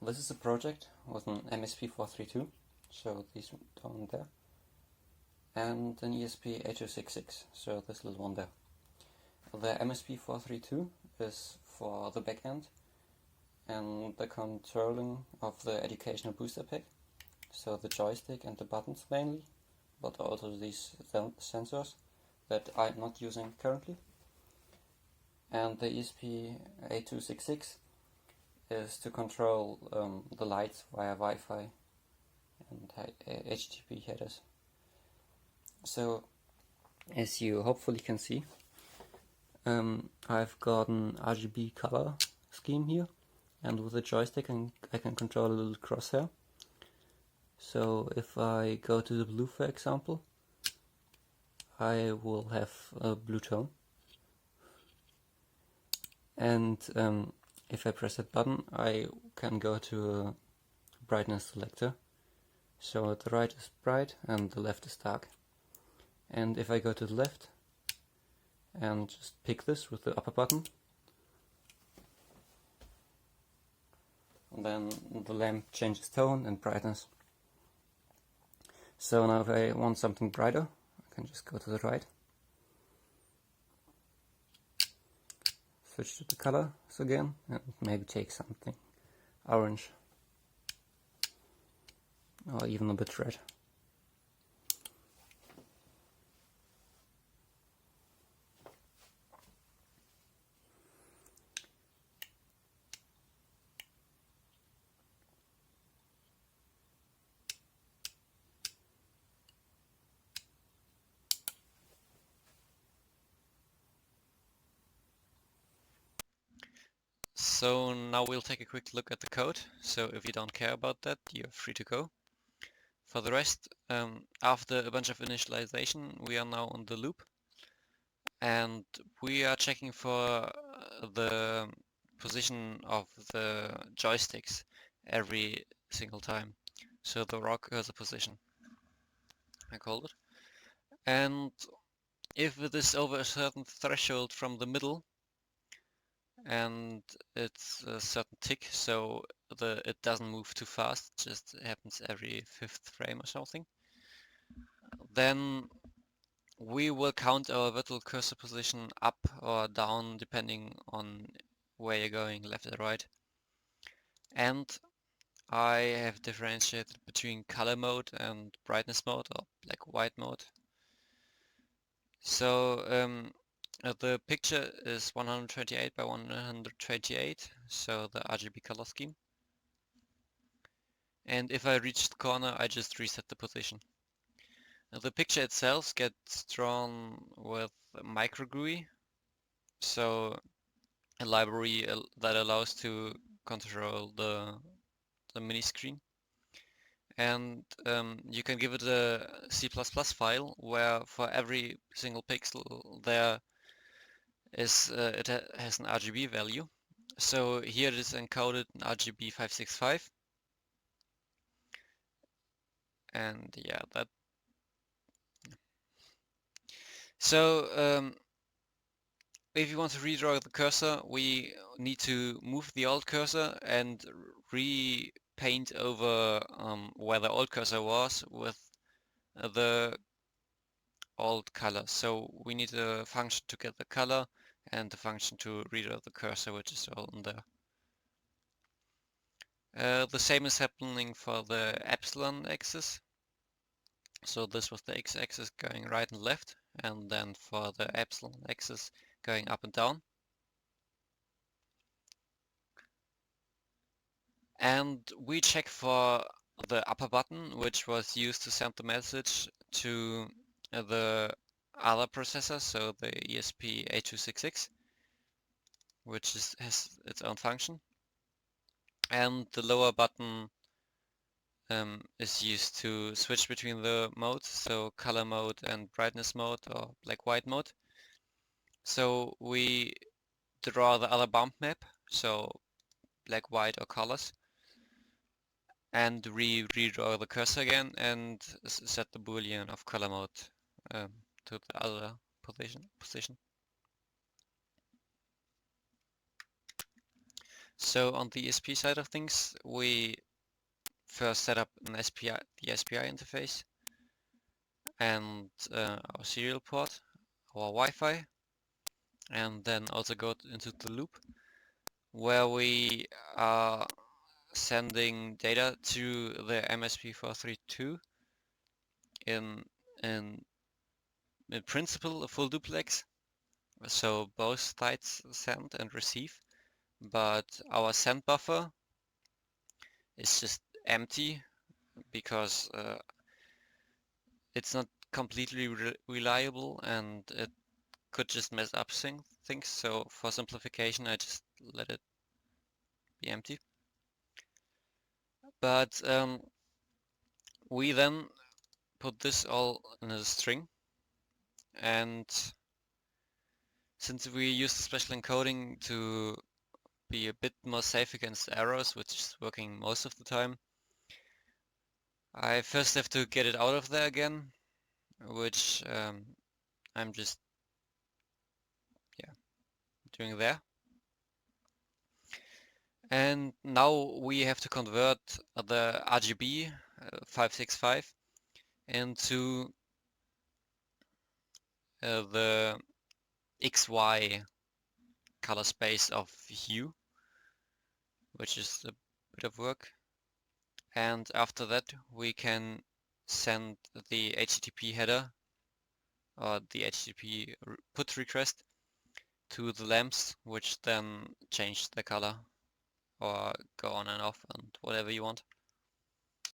This is a project with an MSP432, so these down there, and an ESP8266, so this little one there. The MSP432 is for the backend and the controlling of the educational booster pack, so the joystick and the buttons mainly, but also these sensors that I'm not using currently. And the ESP8266 is to control the lights via Wi-Fi and HTTP headers. So, as you hopefully can see, I've got an RGB color scheme here, and with the joystick I can control a little crosshair. So if I go to the blue, for example, I will have a blue tone. And if I press that button, I can go to a brightness selector. So the right is bright and the left is dark. And if I go to the left and just pick this with the upper button, then the lamp changes tone and brightness. So now if I want something brighter, I can just go to the right, switch to the colors again, and maybe take something orange or even a bit red. So now we'll take a quick look at the code. So if you don't care about that, you're free to go. For the rest, after a bunch of initialization, we are now on the loop. And we are checking for the position of the joysticks every single time. So the raw cursor position, I called it. And if it is over a certain threshold from the middle, and it's a certain tick, so it doesn't move too fast, it just happens every 5th frame or something, then we will count our virtual cursor position up or down depending on where you're going, left or right. And I have differentiated between color mode and brightness mode, or black-white mode. So the picture is 128 by 128, so the RGB color scheme. And if I reach the corner, I just reset the position. The picture itself gets drawn with micro GUI, so a library that allows to control the mini screen. And you can give it a C++ file where for every single pixel there is it has an RGB value. So here it is encoded in RGB 565, and yeah, that. So if you want to redraw the cursor, we need to move the old cursor and repaint over where the old cursor was with the old color. So we need a function to get the color and the function to redraw the cursor, which is all in there. The same is happening for the epsilon axis. So this was the x-axis going right and left, and then for the epsilon axis going up and down. And we check for the upper button, which was used to send the message to the other processor, so the ESP8266, which has its own function. And the lower button is used to switch between the modes, so color mode and brightness mode, or black-white mode. So we draw the other bump map, so black, white, or colors, and redraw the cursor again and set the boolean of color mode to the other position. So on the ESP side of things, we first set up the SPI interface and our serial port, our Wi-Fi, and then also go into the loop where we are sending data to the MSP432 in in principle a full duplex, so both sides send and receive, but our send buffer is just empty because it's not completely reliable and it could just mess up things. So for simplification, I just let it be empty. But we then put this all in a string, and since we use the special encoding to be a bit more safe against errors, which is working most of the time, I first have to get it out of there again, which I'm just doing there. And now we have to convert the RGB 565 into the XY color space of hue, which is a bit of work. And after that we can send the HTTP header or the HTTP put request to the lamps, which then change the color or go on and off and whatever you want.